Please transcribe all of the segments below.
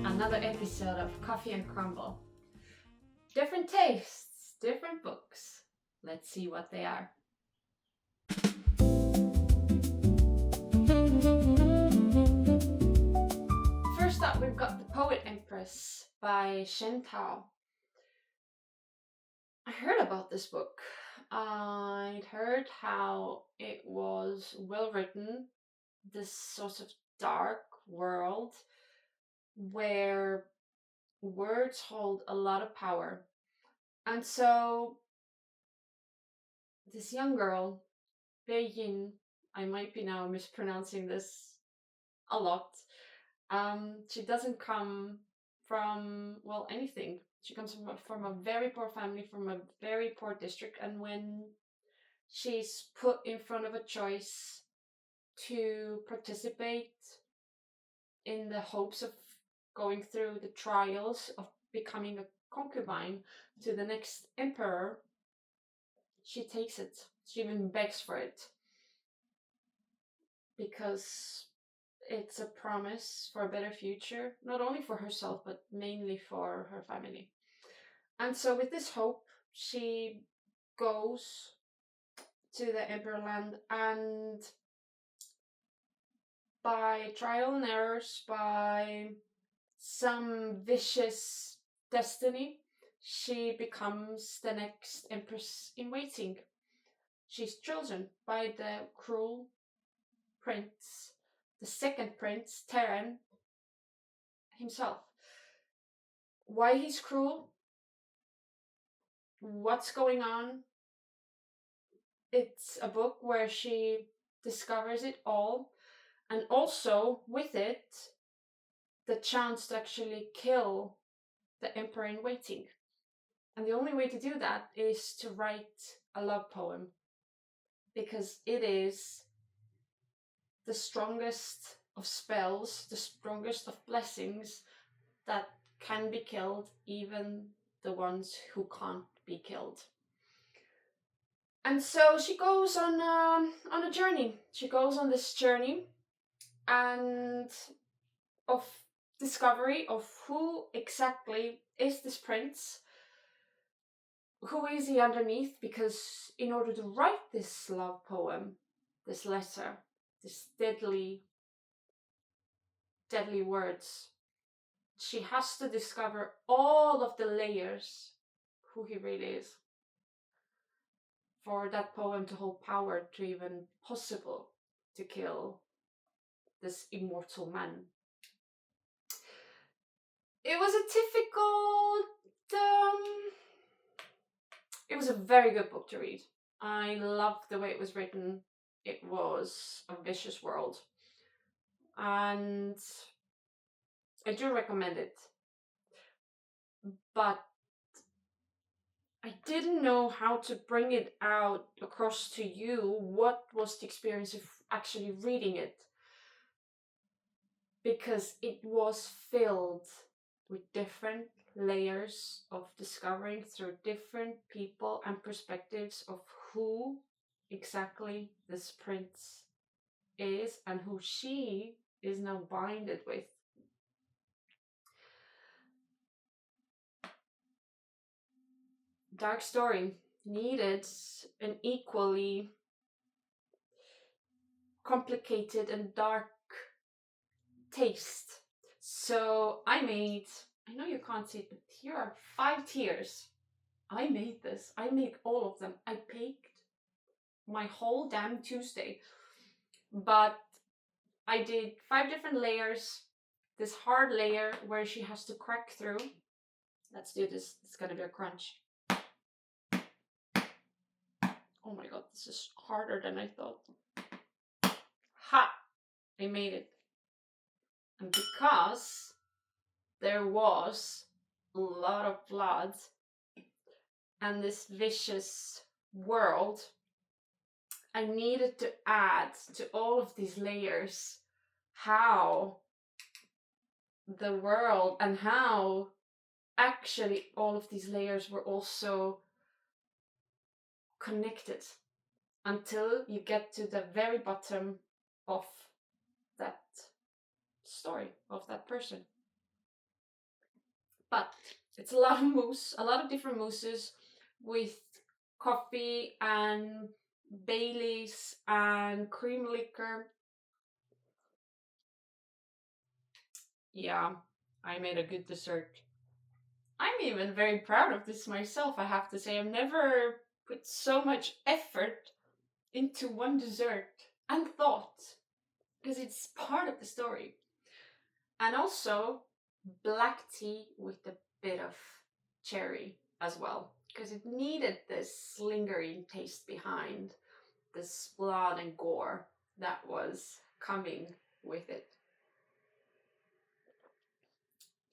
another episode of Coffee and Crumble. Different tastes, different books. Let's see what they are. First up, we've got The Poet Empress by Shen Tao. I heard about this book. I'd heard how it was well written, this sort of dark world where words hold a lot of power. And so this young girl, Bei Yin, I might be now mispronouncing this a lot. She doesn't come from, well, anything. She comes from a very poor family, from a very poor district. And when she's put in front of a choice to participate in the hopes of going through the trials of becoming a concubine to the next emperor, she takes it. She even begs for it. Because it's a promise for a better future, not only for herself, but mainly for her family. And so with this hope, she goes to the Emperor Land, and by trial and errors, by some vicious destiny, she becomes the next Empress in waiting. She's chosen by the cruel prince, the second prince, Terran himself. Why he's cruel? What's going on? It's a book where she discovers it all, and also with it, the chance to actually kill the emperor in waiting. And the only way to do that is to write a love poem, because it is the strongest of spells, the strongest of blessings that can be killed, even the ones who can't be killed. And so she goes on a journey. She goes on this journey and of discovery of who exactly is this prince. Who is he underneath? Because in order to write this love poem, this letter, this deadly words, she has to discover all of the layers, who he really is, for that poem to hold power, to even possible to kill this immortal man. It was a it was a very good book to read. I loved the way it was written. It was a vicious world. And I do recommend it. But I didn't know how to bring it out across to you. What was the experience of actually reading it? Because it was filled with different layers of discovering through different people and perspectives of who exactly this prince is and who she is now binded with. Dark story needed an equally complicated and dark taste. So I know you can't see it, but here are 5 tiers. I made this. I made all of them. I baked my whole damn Tuesday. But I did 5 different layers. This hard layer where she has to crack through. Let's do this. It's gonna be a crunch. Oh my god, this is harder than I thought. Ha! I made it. And because there was a lot of blood and this vicious world, I needed to add to all of these layers how the world and how actually all of these layers were also connected until you get to the very bottom of that story, of that person. But it's a lot of mousse, a lot of different mousses with coffee and Baileys and cream liquor. Yeah, I made a good dessert. I'm even very proud of this myself, I have to say. I've never put so much effort into one dessert and thought, because it's part of the story. And also black tea with a bit of cherry as well, because it needed this lingering taste behind this blood and gore that was coming with it.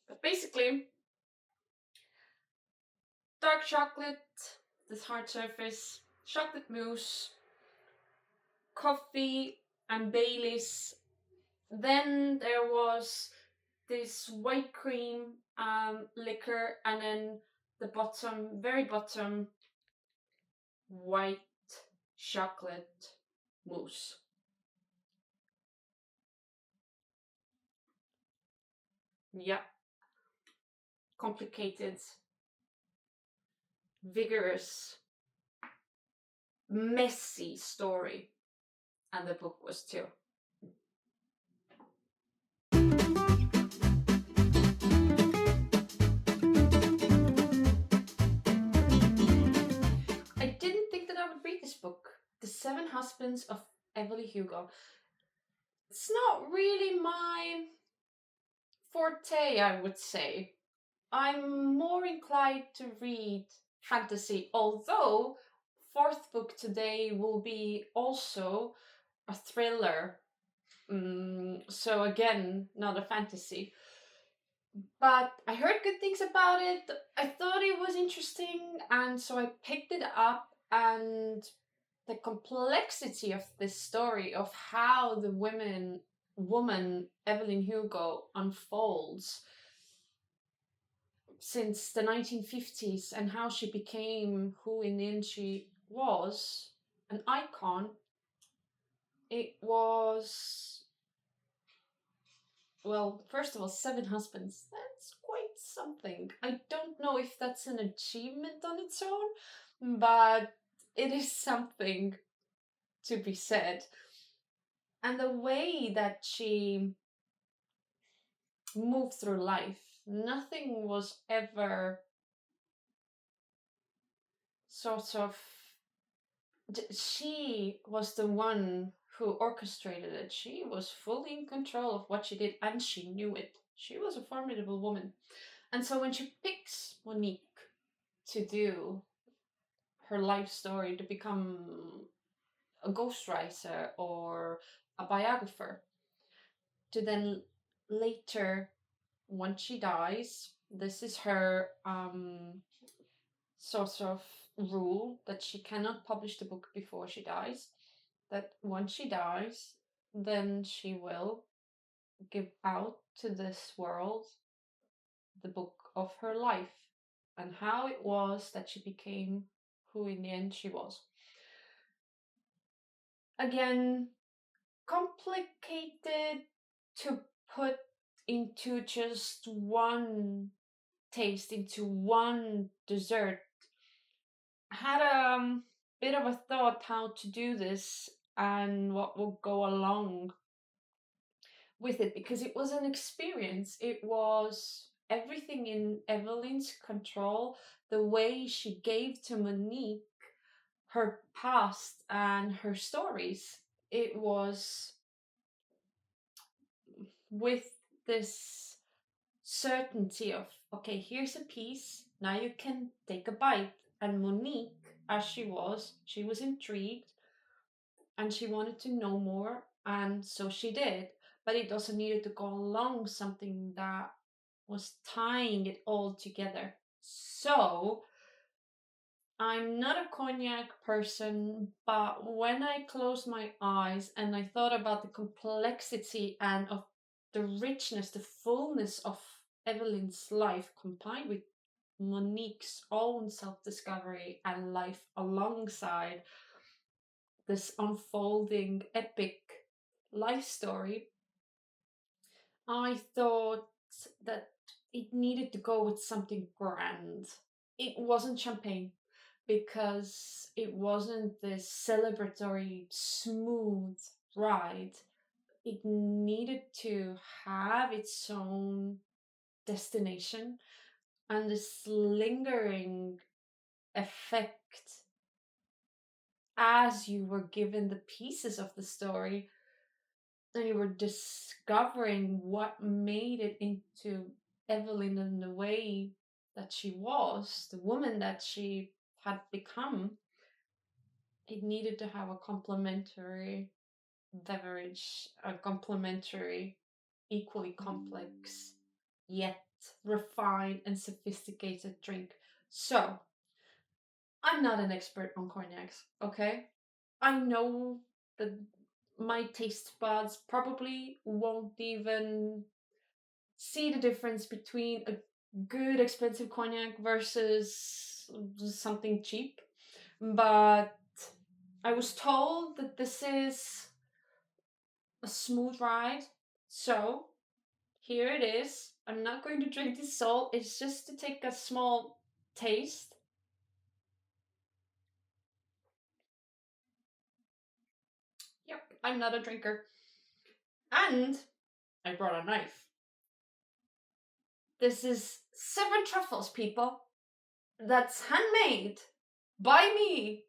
But basically, dark chocolate, this hard surface, chocolate mousse, coffee, and Baileys. Then there was this white cream liquor, and then the bottom, very bottom, white chocolate mousse. Yeah, complicated, vigorous, messy story, and the book was too. I didn't think that I would read this book, The Seven Husbands of Evelyn Hugo. It's not really my forte, I would say. I'm more inclined to read fantasy, although fourth book today will be also a thriller. So again, not a fantasy. But I heard good things about it. I thought it was interesting, and so I picked it up. And the complexity of this story, of how the woman Evelyn Hugo unfolds since the 1950s, and how she became who in the end she was, an icon. It was, well, first of all, seven husbands. That's quite something. I don't know if that's an achievement on its own, but it is something to be said. And the way that she moved through life, nothing was ever sort of. She was the one who orchestrated it. She was fully in control of what she did, and she knew it. She was a formidable woman. And so when she picks Monique to do her life story, to become a ghostwriter or a biographer, to then later, once she dies, this is her sort of rule, that she cannot publish the book before she dies, that once she dies, then she will give out to this world the book of her life and how it was that she became who in the end she was. Again, complicated to put into just one taste, into one dessert. I had a bit of a thought how to do this and what will go along with it, because it was an experience. It was everything in Evelyn's control, the way she gave to Monique her past and her stories. It was with this certainty of, okay, here's a piece, now you can take a bite. And Monique, as she was intrigued and she wanted to know more, and so she did. But it also needed to go along something that was tying it all together. So I'm not a cognac person, but when I closed my eyes and I thought about the complexity and of the richness, the fullness of Evelyn's life, combined with Monique's own self-discovery and life alongside this unfolding epic life story, I thought that it needed to go with something grand. It wasn't champagne because it wasn't this celebratory, smooth ride. It needed to have its own destination and this lingering effect as you were given the pieces of the story and you were discovering what made it into Evelyn in the way that she was, the woman that she had become. It needed to have a complementary beverage, a complementary, equally complex, yet refined and sophisticated drink. So, I'm not an expert on cognacs, okay? I know that my taste buds probably won't even see the difference between a good expensive cognac versus something cheap. But I was told that this is a smooth ride. So here it is. I'm not going to drink this all. It's just to take a small taste. Yep, I'm not a drinker. And I brought a knife. This is 7 truffles, people. That's handmade by me.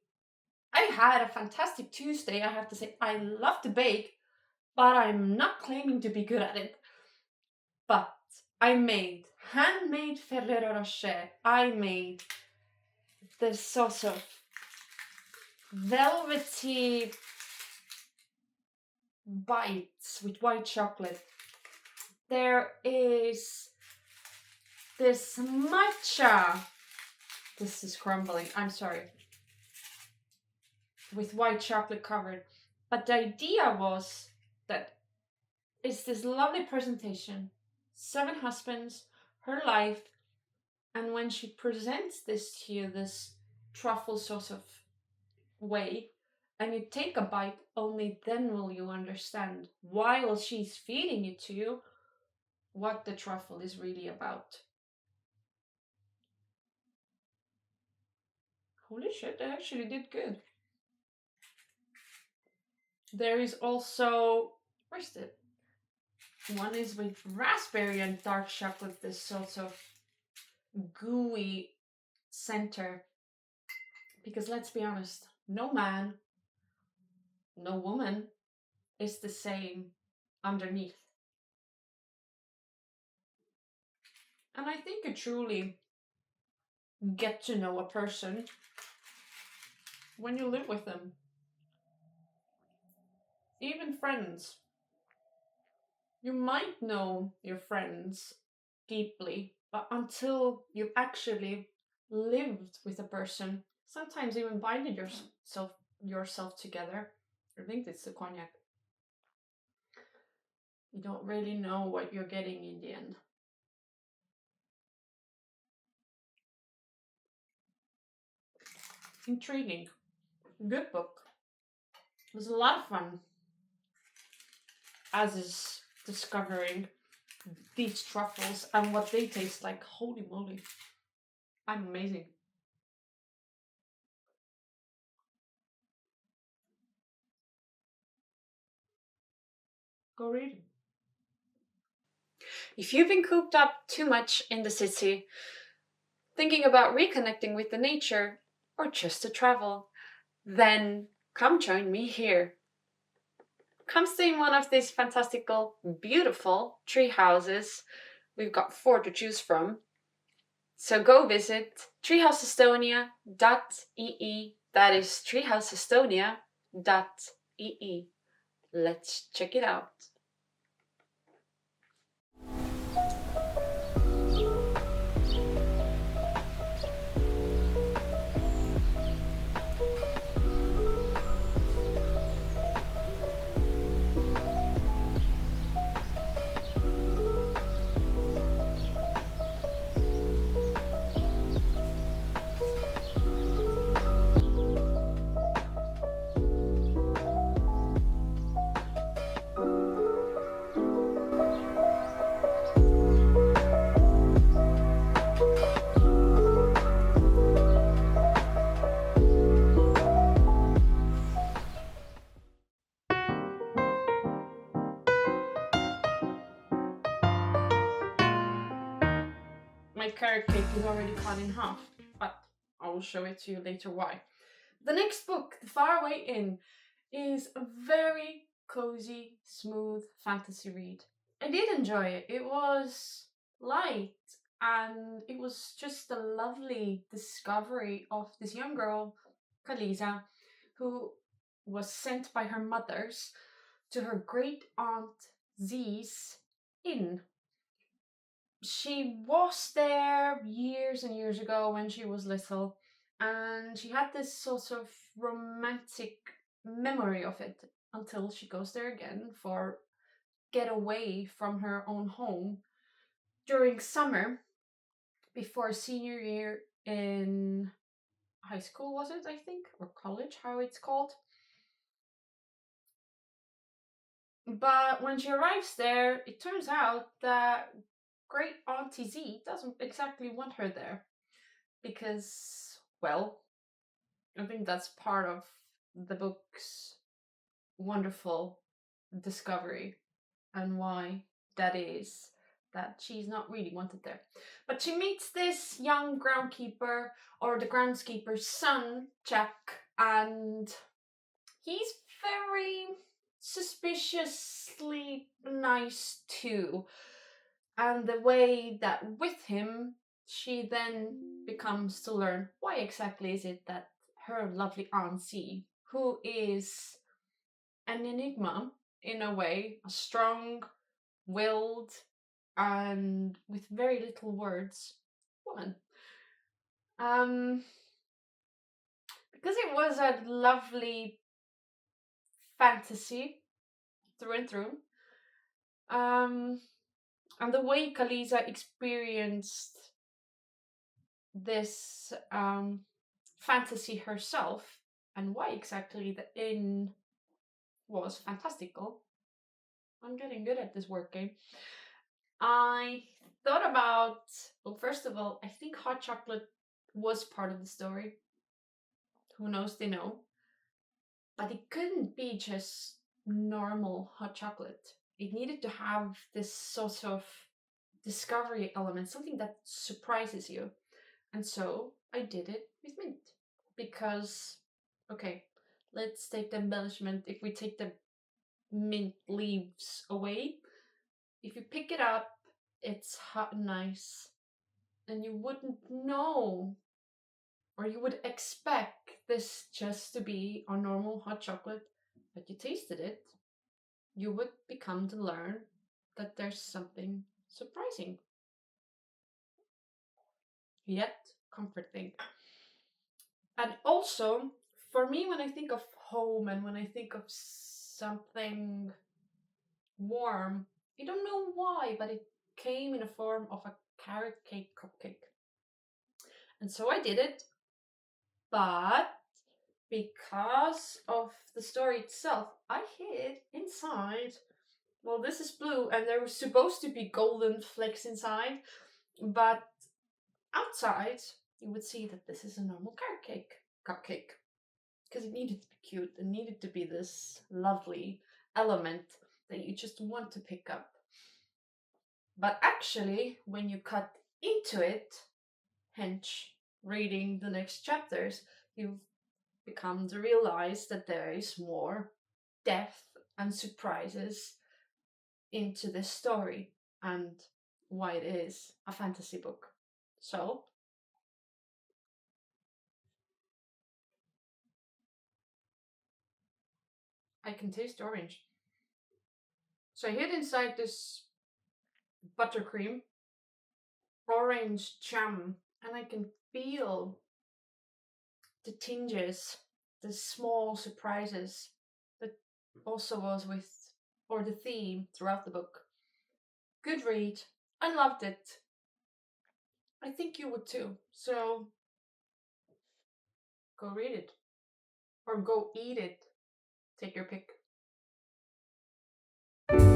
I had a fantastic Tuesday, I have to say. I love to bake, but I'm not claiming to be good at it. But I made handmade Ferrero Rocher. I made this sort of velvety bites with white chocolate. There is this matcha. This is crumbling. I'm sorry. With white chocolate covered. But the idea was that it's this lovely presentation. 7 husbands, her life, and when she presents this to you, this truffle sort of way, and you take a bite, only then will you understand, while she's feeding it to you, what the truffle is really about. Holy shit, they actually did good. There is also, where's it? One is with raspberry and dark chocolate, this sort of gooey center. Because let's be honest, no man, no woman is the same underneath. And I think you truly get to know a person when you live with them. Even friends. You might know your friends deeply, but until you've actually lived with a person, sometimes even binded yourself together. I think it's the cognac. You don't really know what you're getting in the end. Intriguing. Good book. It was a lot of fun. As is discovering these truffles and what they taste like. Holy moly. I'm amazing. Go read. If you've been cooped up too much in the city, thinking about reconnecting with the nature, or just to travel, then come join me here. Come stay in one of these fantastical, beautiful tree houses. We've got 4 to choose from. So go visit treehouseestonia.ee. That is treehouseestonia.ee. Let's check it out. my carrot cake is already cut in half, but I will show it to you later why. The next book, The Faraway Inn, is a very cozy, smooth fantasy read. I did enjoy it. It was light and it was just a lovely discovery of this young girl, Kalisa, who was sent by her mothers to her great aunt Z's inn. She was there years and years ago when she was little, and she had this sort of romantic memory of it until she goes there again for get away from her own home during summer before senior year in high school, was it, I think, or college, how it's called. But when she arrives there, it turns out that great Auntie Z doesn't exactly want her there because, well, I think that's part of the book's wonderful discovery and why that is that she's not really wanted there. But she meets this young groundkeeper or the groundskeeper's son, Jack, and he's very suspiciously nice too. And the way that with him, she then becomes to learn why exactly is it that her lovely auntie, who is an enigma in a way, a strong willed and with very little words woman. Um, because it was a lovely fantasy through and through. And the way Kalisa experienced this fantasy herself and why exactly the inn was fantastical. I'm getting good at this word game. I thought about, well, first of all, I think hot chocolate was part of the story. Who knows, they know. But it couldn't be just normal hot chocolate. It needed to have this sort of discovery element, something that surprises you. And so I did it with mint. Because, okay, let's take the embellishment. If we take the mint leaves away, if you pick it up, it's hot and nice. And you wouldn't know, or you would expect this just to be a normal hot chocolate, but you tasted it, you would become to learn that there's something surprising, yet comforting. And also, for me, when I think of home and when I think of something warm, I don't know why, but it came in a form of a carrot cake cupcake. And so I did it, but because of the story itself, I hid inside. Well, this is blue, and there was supposed to be golden flecks inside, but outside you would see that this is a normal carrot cake cupcake because it needed to be cute and needed to be this lovely element that you just want to pick up. But actually, when you cut into it, hence reading the next chapters, you become to realize that there is more depth and surprises into this story and why it is a fantasy book. So, I can taste orange. So I hid inside this buttercream, orange jam, and I can feel the tinges, the small surprises that also was with, or the theme throughout the book. Good read. I loved it. I think you would too. So go read it. Or go eat it. Take your pick. I'm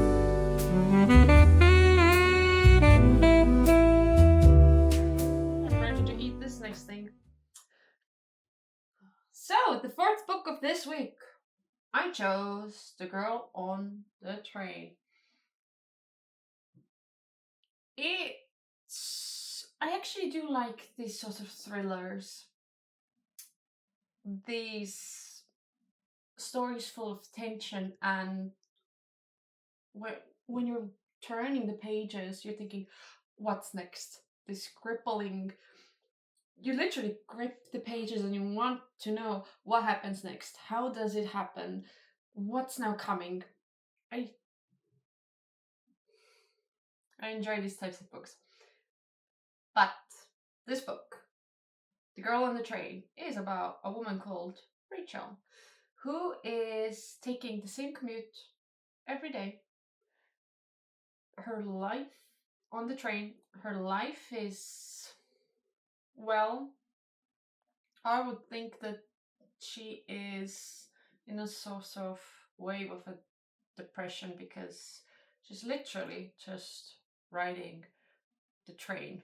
ready to eat this next thing. So, the fourth book of this week, I chose The Girl on the Train. It's I actually do like these sort of thrillers, these stories full of tension, and when you're turning the pages, you're thinking, what's next? This crippling, you literally grip the pages and you want to know what happens next. How does it happen? What's now coming? I I enjoy these types of books. But this book, The Girl on the Train, is about a woman called Rachel who is taking the same commute every day. Her life on the train, her life is, well, I would think that she is in a sort of wave of a depression because she's literally just riding the train.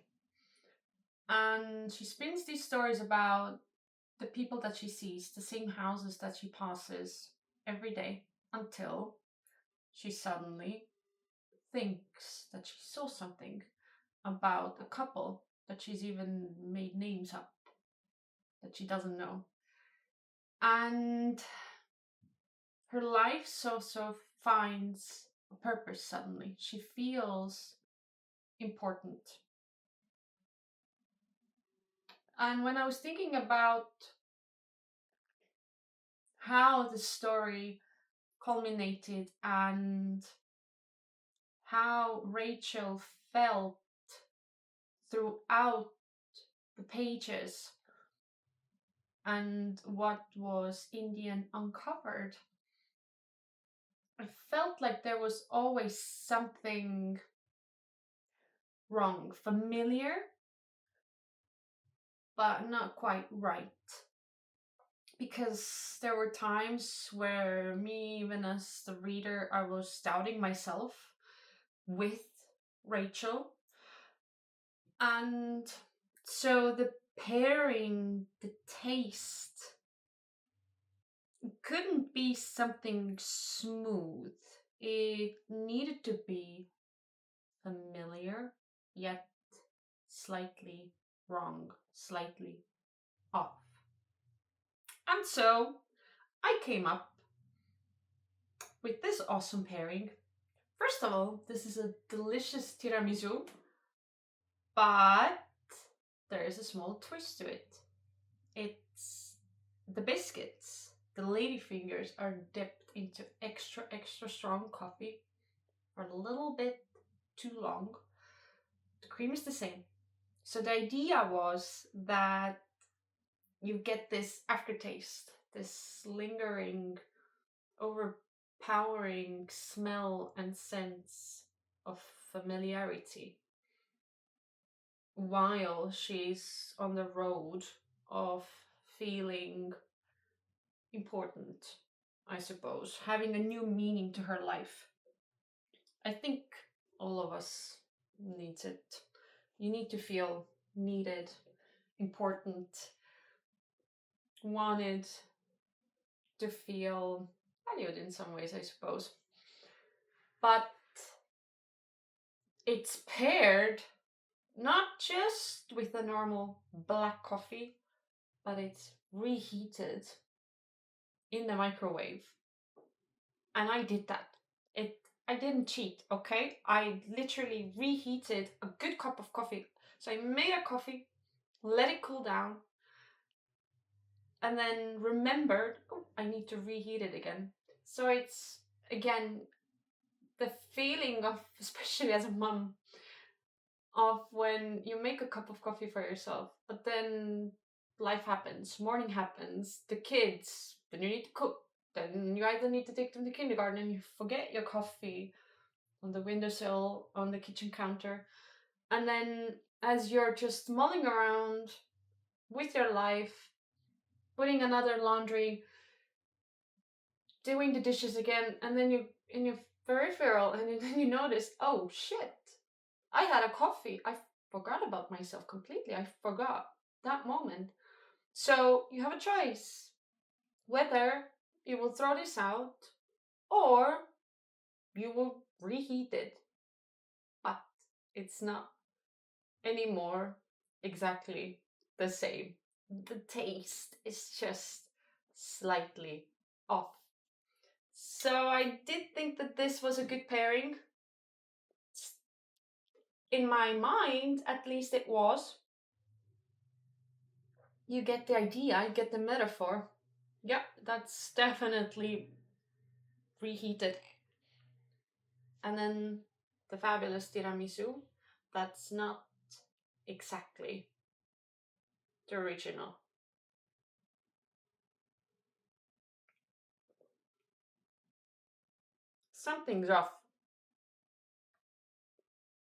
And she spins these stories about the people that she sees, the same houses that she passes every day until she suddenly thinks that she saw something about a couple that she's even made names up that she doesn't know. And her life sort of finds a purpose suddenly. She feels important. And when I was thinking about how the story culminated and how Rachel felt throughout the pages and what was in the end uncovered, I felt like there was always something wrong, familiar, but not quite right. Because there were times where me, even as the reader, I was doubting myself with Rachel. And so the pairing, the taste, couldn't be something smooth. It needed to be familiar, yet slightly wrong, slightly off. And so I came up with this awesome pairing. First of all, this is a delicious tiramisu, but there is a small twist to it. It's the biscuits, the ladyfingers, are dipped into extra, extra strong coffee for a little bit too long. The cream is the same. So the idea was that you get this aftertaste, this lingering, overpowering smell and sense of familiarity while she's on the road of feeling important, I suppose, having a new meaning to her life. I think all of us needs it. You need to feel needed, important, wanted, to feel valued in some ways, I suppose. But it's paired not just with the normal black coffee, but it's reheated in the microwave. And I did that. It I didn't cheat, okay? I literally reheated a good cup of coffee. So I made a coffee, let it cool down, and then remembered, oh, I need to reheat it again. So it's again the feeling of, especially as a mom, of when you make a cup of coffee for yourself, but then life happens, morning happens, the kids, then you need to cook, then you either need to take them to kindergarten and you forget your coffee on the windowsill, on the kitchen counter. And then as you're just mulling around with your life, putting another laundry, doing the dishes again, and then you in your peripheral, and then you notice, oh shit, I had a coffee. I forgot about myself completely. I forgot that moment. So you have a choice whether you will throw this out or you will reheat it. But it's not anymore exactly the same. The taste is just slightly off. So I did think that this was a good pairing. In my mind, at least it was. You get the idea, you get the metaphor. Yeah, that's definitely reheated. And then the fabulous tiramisu, that's not exactly the original. Something's off,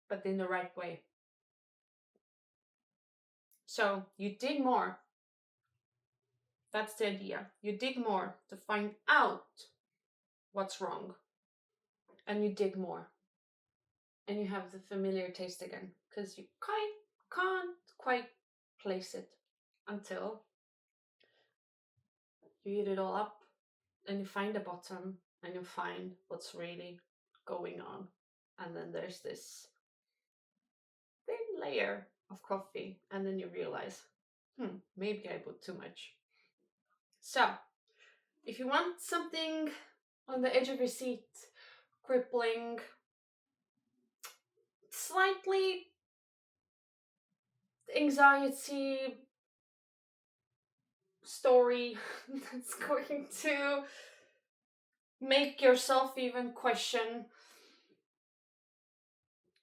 but in the right way. So you dig more. That's the idea. You dig more to find out what's wrong. And you dig more. And you have the familiar taste again. Because you can't quite place it until you eat it all up and you find the bottom and you find what's really going on. And then there's this thin layer of coffee, and then you realize, maybe I put too much. So, if you want something on the edge of your seat, crippling, slightly anxiety story that's going to make yourself even question,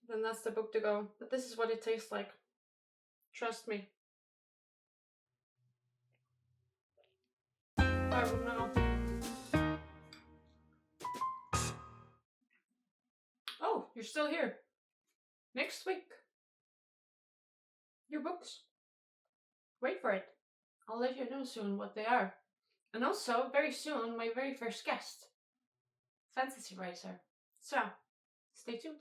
then that's the book to go. But this is what it tastes like. Trust me. I don't know. Oh, you're still here. Next week. Your books. Wait for it. I'll let you know soon what they are. And also, very soon, my very first guest, Fantasy Writer. So, stay tuned.